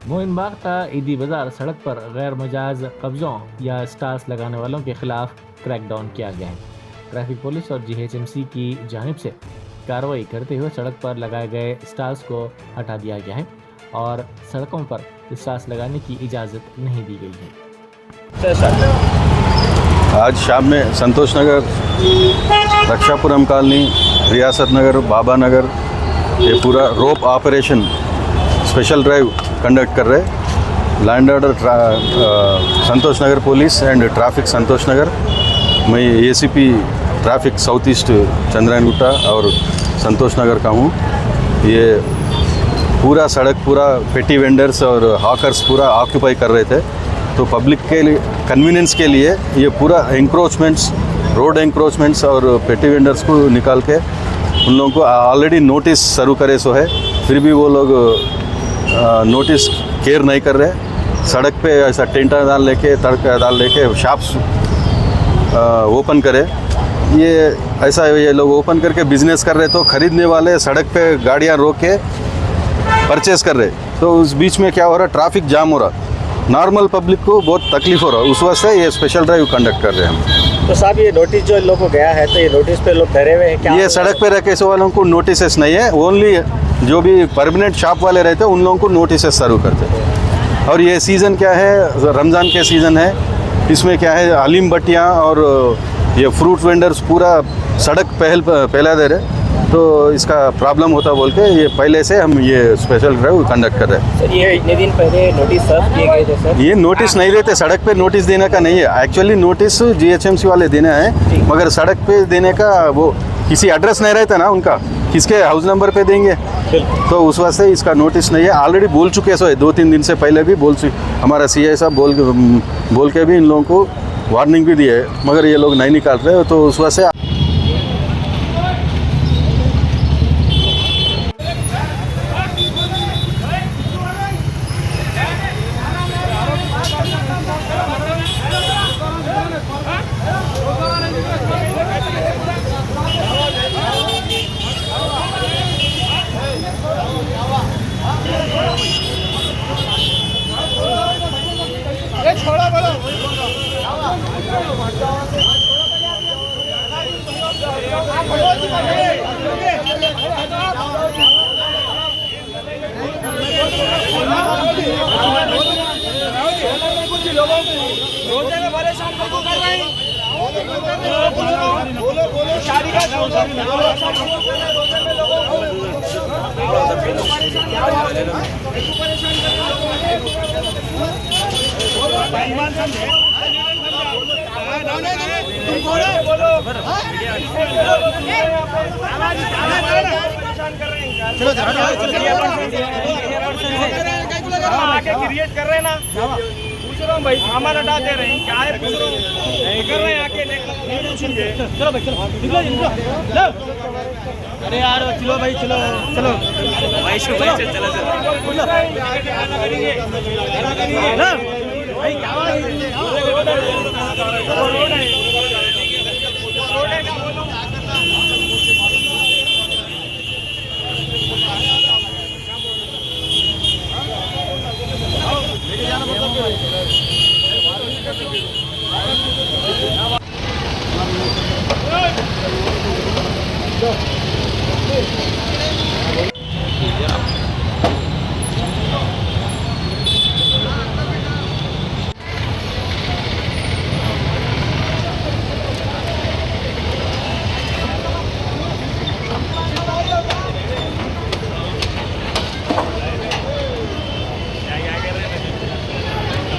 मोइनबाग का ईदी बाजार सड़क पर गैर मजाज कब्जों या स्टार्स लगाने वालों के खिलाफ क्रैकडाउन किया गया है। ट्रैफिक पुलिस और जीएचएमसी की जानिब से कार्रवाई करते हुए सड़क पर लगाए गए स्टार्स को हटा दिया गया है और सड़कों पर स्टार्स लगाने की इजाज़त नहीं दी गई है। आज शाम में संतोष नगर, रक्षापुरम कॉलोनी, रियासत नगर, बाबा नगर ये पूरा rope operation special drive conduct कर रहे। Land order Santosh Nagar police and traffic Santosh Nagar. मैं ACP traffic south east Chandrayan Gutta और संतोष नगर का हूँ। ये पूरा सड़क पूरा पेटी वेंडर्स और हॉकर्स पूरा ऑक्यूपाई कर रहे थे, तो पब्लिक के लिए कन्वीनियंस के लिए ये पूरा एंक्रोचमेंट्स, रोड एंक्रोचमेंट्स और पेटी वेंडर्स को निकाल के उन लोगों को ऑलरेडी नोटिस सर्व करे सो है, फिर भी वो लोग नोटिस केयर नहीं कर रहे। सड़क पे ऐसा टेंट डाल लेके, तड़का डाल लेके शॉप्स ओपन करे, ये ऐसा ये लोग ओपन करके बिजनेस कर रहे, तो ख़रीदने वाले सड़क पे गाड़ियाँ रोक के परचेस कर रहे, तो उस बीच में क्या हो रहा, ट्रैफिक जाम हो रहा, नॉर्मल पब्लिक को बहुत तकलीफ हो रहा है। उस वजह से ये स्पेशल ड्राइव कंडक्ट कर रहे हैं हम। तो साहब, ये नोटिस जो लोगों को गया है, तो ये नोटिस पे लोग डरे हुए हैं क्या? ये सड़क पे रखे वालों को नोटिस नहीं है, ओनली जो भी परमानेंट शॉप वाले रहते हैं उन लोगों को नोटिस सर्व करते हैं। और ये सीज़न क्या है, रमज़ान के सीज़न है, इसमें क्या है, हलीम भट्टियाँ और ये फ्रूट वेंडर्स पूरा सड़क पहला दे रहे, तो इसका प्रॉब्लम होता बोल के ये पहले से हम ये स्पेशल ड्राइव कंडक्ट कर रहे हैं। सर, ये इतने दिन पहले नोटिस सर्व किए गए थे सर? ये नोटिस नहीं देते, सड़क पे नोटिस देने का नहीं है। एक्चुअली नोटिस जीएचएमसी वाले देने हैं, मगर सड़क पे देने का वो किसी एड्रेस नहीं रहता ना उनका, किसके हाउस नंबर पे देंगे, तो उस वजह से इसका नोटिस नहीं है। ऑलरेडी बोल चुके सो है, 2-3 दिन से पहले भी हमारा सीआई साहब बोल के भी इन लोगों को वार्निंग भी दी है, मगर ये लोग नहीं निकाल रहे, तो उस वजह से क्रिएट कर रहे हैं ना, पूछ रहा हूँ भाई, सामान हटा दे रहे हैं, क्या है पूछ रहा हूँ, नहीं कर रहे हैं आके नहीं पूछेंगे। चलो भाई, चलो निकलो। अरे यार चलो भाई, चलो चलो भाई, चलो भाई, क्या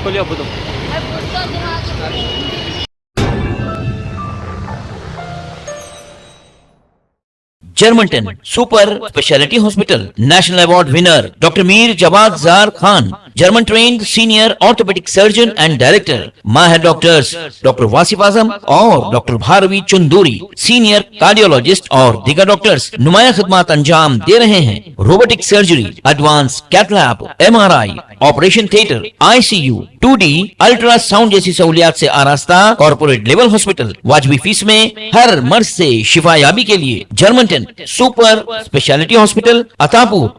खोलिए तो जर्मनटन super speciality hospital, national award winner doctor Mir Jawad Jar Khan, German trained senior orthopaedic surgeon and director, माहिर डॉक्टर्स डॉक्टर वासिफ आजम और doctor Bharvi Chanduri, senior cardiologist और दीगर डॉक्टर्स नुमाया खिदमत अंजाम दे रहे हैं। Robotic surgery, advance cath lab, MRI, operation theatre, ICU, 2D ultrasound जैसी सहूलियात से आरास्ता कॉर्पोरेट लेवल हॉस्पिटल, वाजबी फीस में हर मर्ज से शिफायाबी के लिए Germanton super speciality hospital, Attapur.